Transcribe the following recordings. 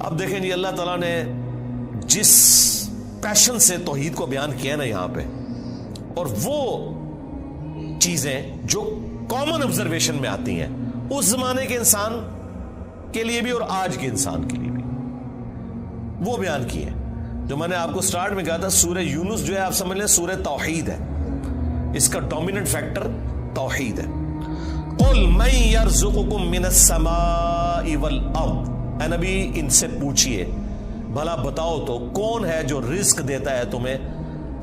اب دیکھیں جی اللہ تعالیٰ نے جس پیشن سے توحید کو بیان کیا نا یہاں پہ، اور وہ چیزیں جو کامن آبزرویشن میں آتی ہیں اس زمانے کے انسان کے لیے بھی اور آج کے انسان کے لیے بھی، وہ بیان کی ہے. جو میں نے آپ کو سٹارٹ میں کہا تھا سورہ یونس جو ہے آپ سمجھ لیں سورہ توحید ہے، اس کا ڈومیننٹ فیکٹر توحید ہے. قل من یرزقکم من السماء والارض، اے نبی ان سے پوچھئے بھلا بتاؤ تو کون ہے جو رزق دیتا ہے تمہیں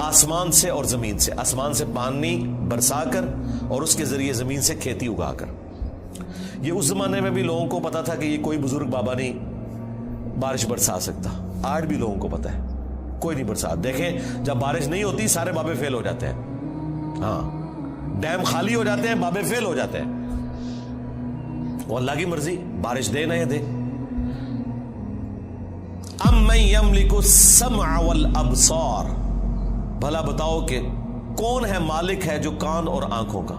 آسمان سے اور زمین سے، آسمان سے پانی برسا کر اور اس کے ذریعے زمین سے کھیتی اگا کر. یہ اس زمانے میں بھی لوگوں کو پتا تھا کہ یہ کوئی بزرگ بابا نہیں بارش برسا سکتا، آج بھی لوگوں کو پتا ہے کوئی نہیں برسا. دیکھیں جب بارش نہیں ہوتی سارے بابے فیل ہو جاتے ہیں، ہاں ڈیم خالی ہو جاتے ہیں، بابے فیل ہو جاتے ہیں. وہ اللہ کی مرضی بارش دے نہ دے. امن یملک السمع والابصار، بھلا بتاؤ کہ کون ہے مالک ہے جو کان اور آنکھوں کا.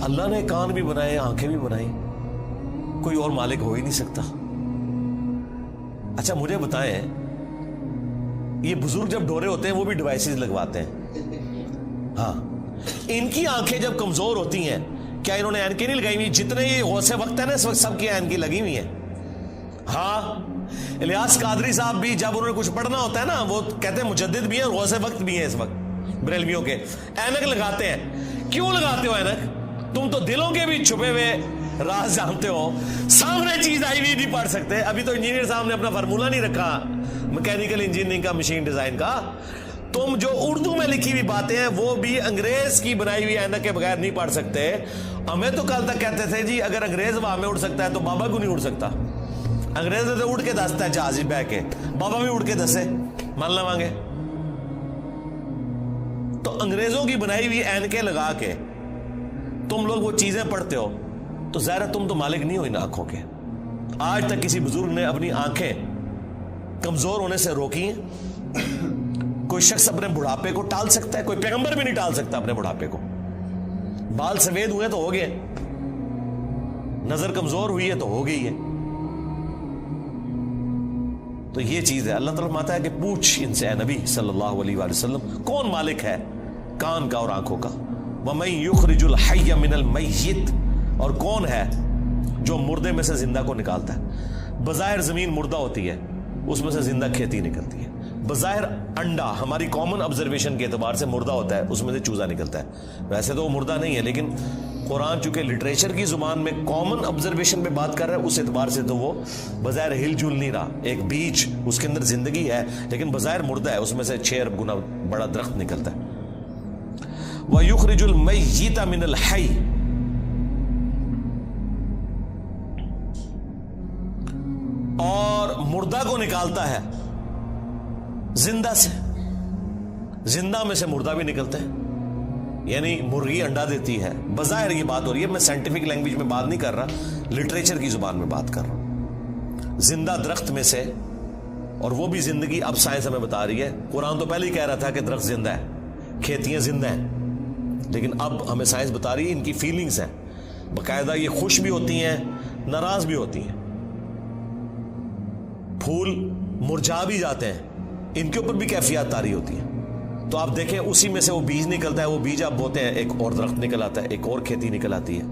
اللہ نے کان بھی بنائے آنکھیں بھی بنائی، کوئی اور مالک ہو ہی نہیں سکتا. اچھا مجھے بتائیں یہ بزرگ جب ڈورے ہوتے ہیں وہ بھی ڈیوائسز لگواتے ہیں، ہاں ان کی آنکھیں جب کمزور ہوتی ہیں کیا انہوں نے اینکیں نہیں لگائی ہوئی؟ جتنے یہ غوث وقت ہے نا اس وقت سب کی اینکیں لگی ہوئی ہیں. ہاں الیاس قادری صاحب بھی جب انہوں نے کچھ پڑھنا ہوتا ہے نا وہ کہتے ہیں مجدد بھی ہیں اور غوث وقت بھی ہیں اس وقت بریلویوں کے، اینک لگاتے ہیں. کیوں لگاتے ہو اینک؟ تم تو دلوں کے بھی چھپے ہوئے راز جانتے ہو، سامنے چیز آئی ہوئی نہیں پڑھ سکتے. ابھی تو انجینئر صاحب نے اپنا فارمولہ نہیں رکھا میکینیکل انجینئرنگ کا، مشین ڈیزائن کا. تم جو اردو میں لکھی ہوئی باتیں ہیں وہ بھی انگریز کی بنائی ہوئی اینک کے بغیر نہیں پڑھ سکتے. ہمیں تو کل تک کہتے تھے جی اگر انگریز ہوا میں اڑ سکتا ہے تو بابا کیوں نہیں اڑ سکتا؟ انگریز تو اڑ کے دستا ہے جہاز بہ کے، بابا بھی اڑ کے دسے مان لواں گے. تو انگریزوں کی بنائی ہوئی اینکیں لگا کے تم لوگ وہ چیزیں پڑھتے ہو تو ظاہر تم تو مالک نہیں ہو ان آنکھوں کے. آج تک کسی بزرگ نے اپنی آنکھیں کمزور ہونے سے روکی ہیں؟ کوئی شخص اپنے بڑھاپے کو ٹال سکتا ہے؟ کوئی پیغمبر بھی نہیں ٹال سکتا اپنے بڑھاپے کو. بال سفید ہوئے تو ہو گئے، نظر کمزور ہوئی ہے تو ہو گئی ہے. تو یہ چیز ہے. اللہ تعالیٰ فرماتا ہے کہ پوچھ ان سے اے نبی صلی اللہ علیہ وآلہ وسلم کون مالک ہے کان کا اور آنکھوں کا. وَمَن يُخْرِجُ الْحَيَّ مِنَ الْمَيِّتِ، اور کون ہے جو مردے میں سے زندہ کو نکالتا ہے. بظاہر زمین مردہ ہوتی ہے اس میں سے زندہ کھیتی نکلتی ہے. بظاہر انڈا ہماری کامن آبزرویشن کے اعتبار سے مردہ ہوتا ہے، اس میں سے چوزا نکلتا ہے. ویسے تو وہ مردہ نہیں ہے لیکن قرآن چونکہ لٹریچر کی زبان میں کامن آبزرویشن پہ بات کر رہا ہے اس اعتبار سے تو وہ بظاہر ہل جل نہیں رہا. ایک بیج اس کے اندر زندگی ہے لیکن بظاہر مردہ ہے، اس میں سے 6 ارب گنا بڑا درخت نکلتا ہے. وَيُخْرِجُ الْمَيِّتَ مِنَ الْحَيِّ، اور مردہ کو نکالتا ہے زندہ سے. زندہ میں سے مردہ بھی نکلتا ہے. یعنی مرغی انڈا دیتی ہے، بظاہر یہ بات ہو رہی ہے، میں سائنٹیفک لینگویج میں بات نہیں کر رہا، لٹریچر کی زبان میں بات کر رہا ہوں. زندہ درخت میں سے، اور وہ بھی زندگی اب سائنس ہمیں بتا رہی ہے. قرآن تو پہلے ہی کہہ رہا تھا کہ درخت زندہ ہے، کھیتیاں زندہ ہیں، لیکن اب ہمیں سائنس بتا رہی ہے ان کی فیلنگز ہیں باقاعدہ. یہ خوش بھی ہوتی ہیں ناراض بھی ہوتی ہیں. پھول مرجھا بھی جاتے ہیں، ان کے اوپر بھی کیفیات طاری ہوتی ہیں. تو آپ دیکھیں اسی میں سے وہ بیج نکلتا ہے، وہ بیج آپ بوتے ہیں ایک اور درخت نکل آتا ہے، ایک اور کھیتی نکل آتی ہے.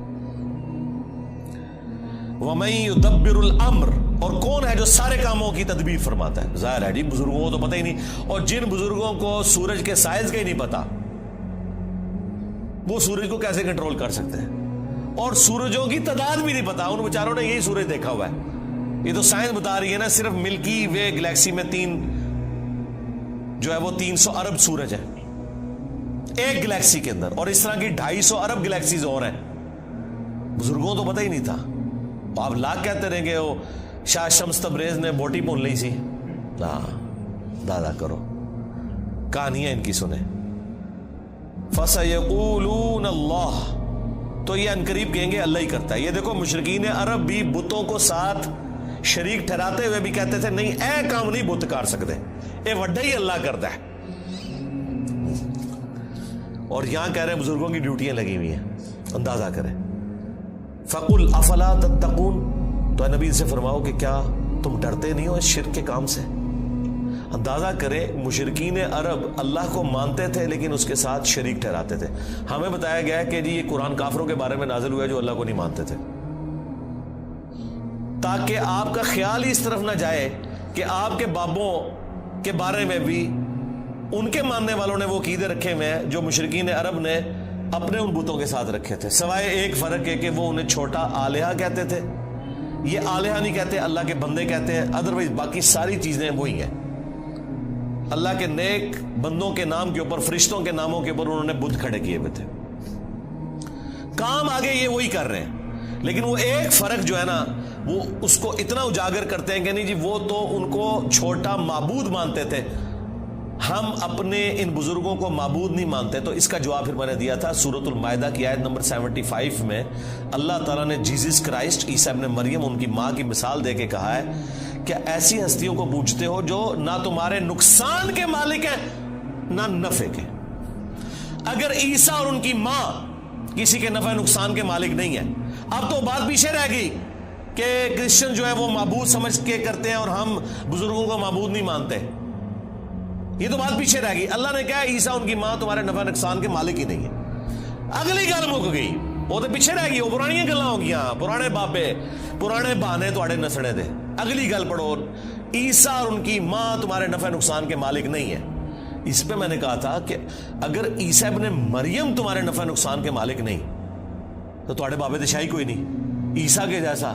وَمَن يُدَبِّرُ الْأَمْرَ، اور کون ہے جو سارے کاموں کی تدبیر فرماتا ہے. ظاہر ہے جی بزرگوں کو تو پتہ ہی نہیں، اور جن بزرگوں کو سورج کے سائز کا ہی نہیں پتا وہ سورج کو کیسے کنٹرول کر سکتے ہیں، اور سورجوں کی تعداد بھی نہیں پتا. ان بیچاروں نے یہی سورج دیکھا ہوا ہے. یہ تو سائنس بتا رہی ہے نا صرف ملکی وے گلیکسی میں جو ہے وہ 300 ارب سورج ہے ایک گلیکسی کے اندر، اور اس طرح کی 250 ارب گلیکسیز اور ہیں. بزرگوں تو پتہ ہی نہیں تھا. آپ لاکھ کہتے رہیں گے وہ شاہ شمس تبریز نے بوٹی پون لی سی. دادا کرو کہانیاں ان کی سنیں. فَسَيَقُولُونَ اللَّهُ، تو یہ انقریب کہیں گے اللہ ہی کرتا ہے. یہ دیکھو مشرکین عرب بھی بتوں کو ساتھ شریک ٹھہراتے ہوئے بھی کہتے تھے نہیں اے کام نہیں بت کر سکتے، اے وڈا ہی اللہ کرتا ہے. اور یہاں کہہ رہے ہیں بزرگوں کی ڈیوٹیاں لگی ہوئی ہیں. اندازہ کریں. فَقُلْ أَفَلَا تَتَّقُونَ، تو اے نبی سے فرماؤ کہ کیا تم ڈرتے نہیں ہو اس شرک کے کام سے؟ اندازہ کریں مشرکین عرب اللہ کو مانتے تھے لیکن اس کے ساتھ شریک ٹھہراتے تھے. ہمیں بتایا گیا ہے کہ جی یہ قرآن کافروں کے بارے میں نازل ہوا ہے جو اللہ کو نہیں مانتے تھے، تاکہ آپ کا خیال ہی اس طرف نہ جائے کہ آپ کے بابوں کے بارے میں بھی ان کے ماننے والوں نے وہ عقیدے رکھے ہوئے ہیں جو مشرکین عرب نے اپنے ان بتوں کے ساتھ رکھے تھے، سوائے ایک فرق ہے کہ وہ انہیں چھوٹا آلیہ کہتے تھے. یہ آلیہ نہیں کہتے، اللہ کے بندے کہتے ہیں. ادروائز باقی ساری چیزیں وہی ہیں. اللہ کے نیک بندوں کے نام کے اوپر، فرشتوں کے ناموں کے اوپر انہوں نے بت کھڑے کیے ہوئے تھے. کام آگے یہ وہی کر رہے ہیں، لیکن وہ ایک فرق جو ہے نا وہ اس کو اتنا اجاگر کرتے ہیں کہ نہیں جی وہ تو ان کو چھوٹا معبود مانتے تھے، ہم اپنے ان بزرگوں کو معبود نہیں مانتے. تو اس کا جواب پھر میں نے دیا تھا سورۃ المائدہ کی آیت نمبر 75 میں. اللہ تعالیٰ نے جیزس کرائسٹ عیسیٰ ابن مریم ان کی ماں کی مثال دے کے کہا ہے کہ ایسی ہستیوں کو پوجتے ہو جو نہ تمہارے نقصان کے مالک ہیں نہ نفع کے. اگر عیسیٰ اور ان کی ماں کسی کے نفع نقصان کے مالک نہیں ہیں، اب تو بات پیچھے رہ گئی کہ کرسچن جو ہے وہ معبود سمجھ کے کرتے ہیں اور ہم بزرگوں کو معبود نہیں مانتے. یہ تو بات پیچھے رہ گئی. اللہ نے کہا عیسیٰ ان کی ماں تمہارے نفع نقصان کے مالک ہی نہیں ہے. اگلی گل مک گئی، وہ تو پیچھے رہ گئی، وہ پرانی گلاں ہو گیا، پرانے بابے پرانے بہانے تواڈے نسڑے دے. اگلی گل پڑھو، عیسیٰ اور ان کی ماں تمہارے نفع نقصان کے مالک نہیں ہے. اس پہ میں نے کہا تھا کہ اگر عیسیٰ ابن مریم تمہارے نفع نقصان کے مالک نہیں تو تواڈے بابے تو شاہی کوئی نہیں، عیسیٰ کے جیسا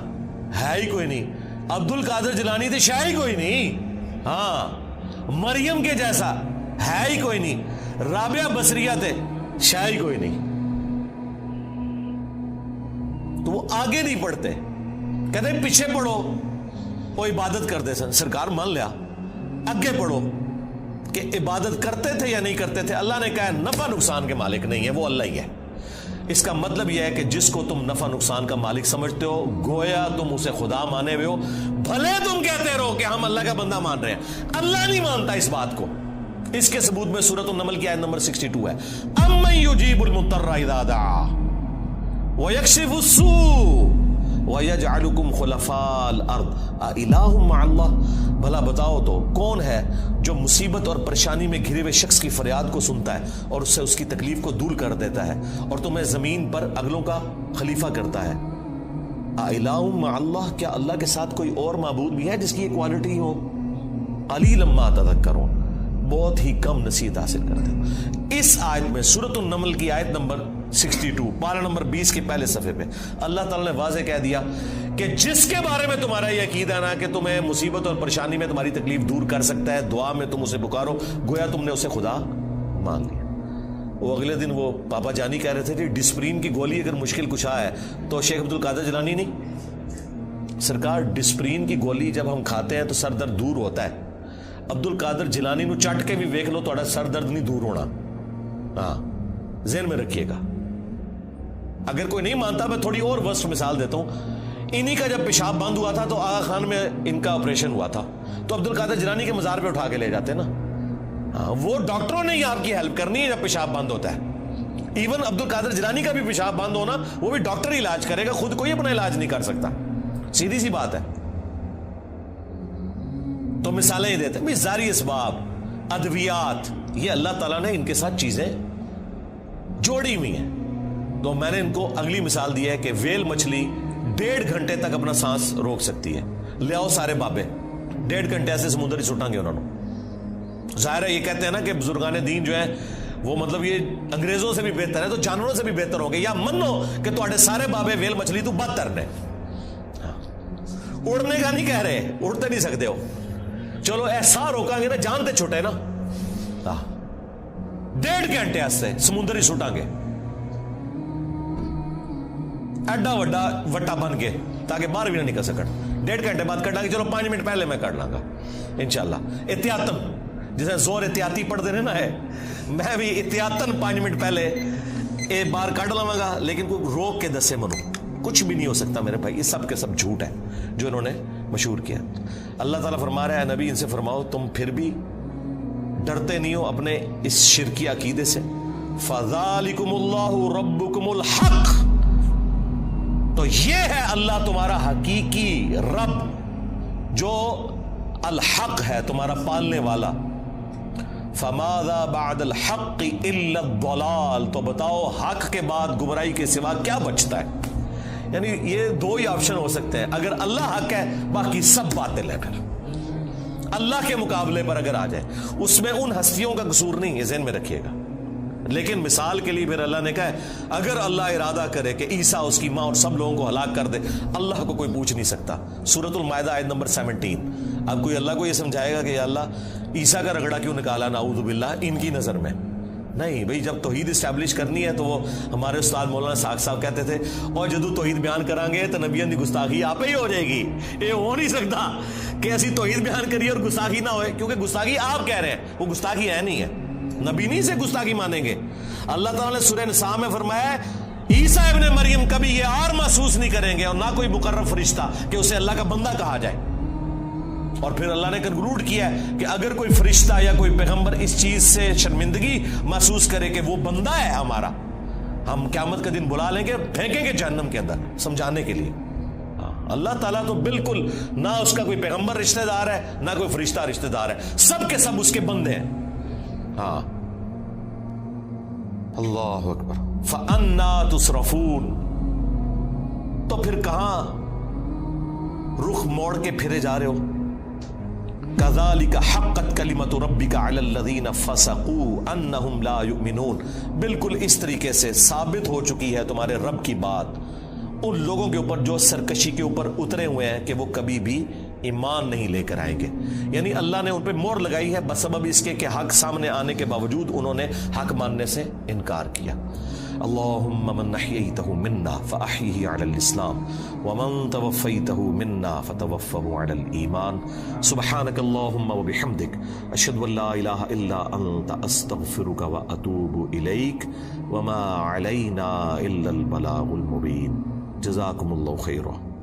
ہے ہی کوئی نہیں، عبد القادر جیلانی تو شاہی کوئی نہیں، ہاں مریم کے جیسا ہے ہی کوئی نہیں، رابعہ بصریہ تے شاہی کوئی نہیں. تو وہ آگے نہیں پڑھتے، کہتے ہیں پیچھے پڑھو وہ عبادت کرتے سن، سرکار مان لیا. آگے پڑھو کہ عبادت کرتے تھے یا نہیں کرتے تھے. اللہ نے کہا نفع نقصان کے مالک نہیں ہے، وہ اللہ ہی ہے. اس کا مطلب یہ ہے کہ جس کو تم نفع نقصان کا مالک سمجھتے ہو گویا تم اسے خدا مانے ہوئے ہو، بھلے تم کہتے رہو کہ ہم اللہ کا بندہ مان رہے ہیں. اللہ نہیں مانتا اس بات کو. اس کے ثبوت میں سورۃ النمل کی آیت نمبر 62 ہے، امن یجیب المضطر اذا دعا ویکشف السوء وَيَجْعَلُكُمْ خُلَفَاءَ الْأَرْضِ أَإِلَٰهٌ مَّعَ اللَّهِ. بھلا بتاؤ تو کون ہے جو مصیبت اور پریشانی میں گھرے ہوئے شخص کی فریاد کو سنتا ہے اور اس سے اس کی تکلیف کو دور کر دیتا ہے اور تمہیں زمین پر اگلوں کا خلیفہ کرتا ہے. أَإِلَٰهٌ مَّعَ اللَّهِ، کیا اللہ کے ساتھ کوئی اور معبود بھی ہے جس کی یہ کوالٹی ہو؟ قَلِيلًا مَّا تَذَكَّرُونَ، بہت ہی کم نصیحت حاصل کرتے ہیں. اس آیت میں سورۃ النمل کی آیت نمبر 62 پارہ نمبر 20 کے پہلے صفحے پہ اللہ تعالیٰ نے واضح کہہ دیا کہ جس کے بارے میں تمہارا یہ عقیدہ نا کہ تمہیں مصیبت اور پریشانی میں تمہاری تکلیف دور کر سکتا ہے، دعا میں تم اسے پکارو گویا تم نے اسے خدا مان لیا. وہ اگلے دن وہ پاپا جانی کہہ رہے تھے کہ ڈسپرین کی گولی اگر مشکل کشا ہے تو شیخ عبد القادر جیلانی نہیں. سرکار ڈسپرین کی گولی جب ہم کھاتے ہیں تو سر درد دور ہوتا ہے. عبد القادر جیلانی نو چٹ کے بھی ویکھ لو تھوڑا سر درد نہیں دور ہونا. ہاں ذہن میں رکھیے گا. اگر کوئی نہیں مانتا میں تھوڑی اور ورسٹ مثال دیتا ہوں. انہی کا جب پیشاب بند ہوا تھا تو آغا خان میں ان کا آپریشن ہوا تھا تو عبد القادر جیلانی کے مزار پہ اٹھا کے لے جاتے نا. ہاں وہ ڈاکٹروں نے ہی آپ کی ہیلپ کرنی ہے جب پیشاب بند ہوتا ہے. ایون عبد القادر جیلانی کا بھی پیشاب بند ہونا وہ بھی ڈاکٹر ہی علاج کرے گا، خود کوئی اپنا علاج نہیں کر سکتا. سیدھی سی بات ہے. تو مثالیں ہی دیتے ہیں ظاہری اسباب، ادویات، یہ اللہ تعالیٰ نے ان کے ساتھ چیزیں جوڑی ہوئی ہیں. تو میں نے ان کو اگلی مثال دی ہے کہ ویل مچھلی 1.5 گھنٹے تک اپنا سانس روک سکتی ہے. لے آؤ سارے بابے 1.5 گھنٹے ایسے سمندر ہی سٹیں گے انہوں نے. ظاہر ہے یہ کہتے ہیں نا کہ بزرگان دین جو ہیں وہ مطلب یہ انگریزوں سے بھی بہتر ہے تو جانوروں سے بھی بہتر ہوں گے، یا منو کہ تواڈے سارے بابے ویل مچھلی تو بدتر نے. اڑنے کا نہیں کہہ رہے، اڑتے نہیں سکتے ہو، چلو ایسا روکاں گے نا جان تے چھوٹے نا. 1.5 گھنٹے ایسے سمندر ہی سٹیں گے ایڈا وڈا وٹا بن کے تاکہ باہر بھی نہ نکل سکن. 1.5 گھنٹے بعد کٹا گے، چلو 5 منٹ پہلے میں کر لاں گا انشاءاللہ احتیاطاً. جسے زور احتیاطی پڑھ دینے نا ہے، میں بھی احتیاطاً 5 منٹ پہلے ایک بار کٹ لواں گا، لیکن کوئی روک کے دسے منو کچھ بھی نہیں ہو سکتا میرے بھائی. یہ سب کے سب جھوٹ ہے جو انہوں نے مشہور کیا. اللہ تعالیٰ فرما رہا ہے نبی ان سے فرماؤ تم پھر بھی ڈرتے نہیں ہو اپنے اس شرکی عقیدے سے. فَذَلِكُمُ اللَّهُ رَبُّكُمُ الْحَقُّ، تو یہ ہے اللہ تمہارا حقیقی رب جو الحق ہے تمہارا پالنے والا، فماذا بعد الحق الا الضلال، تو بتاؤ حق کے بعد گمراہی کے سوا کیا بچتا ہے؟ یعنی یہ دو ہی آپشن ہو سکتے ہیں، اگر اللہ حق ہے باقی سب باطل ہے، پھر اللہ کے مقابلے پر اگر آ جائے، اس میں ان ہستیوں کا قصور نہیں ہے، ذہن میں رکھیے گا۔ لیکن مثال کے لیے پھر اللہ نے کہا ہے اگر اللہ ارادہ کرے کہ عیسیٰ اس کی ماں اور سب لوگوں کو ہلاک کر دے، اللہ کو کوئی پوچھ نہیں سکتا۔ سورۃ المائدہ آیت نمبر 17۔ اب کوئی اللہ کو یہ سمجھائے گا کہ یا اللہ عیسیٰ کا رگڑا کیوں نکالا نعوذ باللہ ان کی نظر میں؟ نہیں بھئی، جب توحید اسٹیبلش کرنی ہے تو وہ ہمارے استاد مولانا ساق صاحب کہتے تھے اور جدو توحید بیان کریں گے تو نبیوں دی گستاخی آپ ہی ہو جائے گی۔ یہ ہو نہیں سکتا کہ ایسی توحید بیان کریے اور گستاخی نہ ہوئے، کیونکہ گستاخی آپ کہہ رہے ہیں، وہ گستاخی ہے نہیں ہے، نبی نہیں سے گستاخی مانیں گے۔ اللہ تعالیٰ نے سورہ نساء میں فرمایا عیسیٰ ابن مریم کبھی یہ اور محسوس نہیں کریں گے اور نہ کوئی مقرب فرشتہ کہ اسے اللہ کا بندہ کہا جائے۔ اور پھر اللہ نے کنکلوڈ کیا ہے کہ اگر کوئی فرشتہ یا کوئی پیغمبر اس چیز سے شرمندگی محسوس کرے کہ وہ بندہ ہے ہمارا، ہم قیامت کا دن بلا لیں گے، پھینکیں گے جہنم کے اندر سمجھانے کے لیے۔ اللہ تعالیٰ تو بالکل نہ اس کا کوئی پیغمبر رشتہ دار ہے نہ کوئی فرشتہ رشتہ دار ہے، سب کے سب اس کے بندے ہیں۔ ہاں، اللہ اکبر۔ فَأَنَّا تُصْرَفُونَ، تو پھر کہاں رخ موڑ کے پھرے جا رہے ہو؟ كَذَلِكَ حَقَّتْ كَلِمَةُ رَبِّكَ عَلَى الَّذِينَ فَسَقُوا أَنَّهُمْ لَا يُؤْمِنُونَ، بالکل اس طریقے سے ثابت ہو چکی ہے تمہارے رب کی بات ان لوگوں کے اوپر جو سرکشی کے اوپر اترے ہوئے ہیں کہ وہ کبھی بھی ایمان نہیں لے کر آئیں گے۔ یعنی اللہ نے ان پہ مہر لگائی ہے بسبب اس کے کہ حق سامنے آنے کے باوجود انہوں نے حق ماننے سے انکار کیا۔ اللہم من احییتہ منا فاحیہ علی الاسلام ومن توفیتہ منا فتوفہ علی الایمان۔ سبحانک اللہم وبحمدک اشہد ان لا الہ الا انت استغفرک واتوب الیک وما علینا الا البلاغ المبین۔ جزاکم اللہ خیرہ۔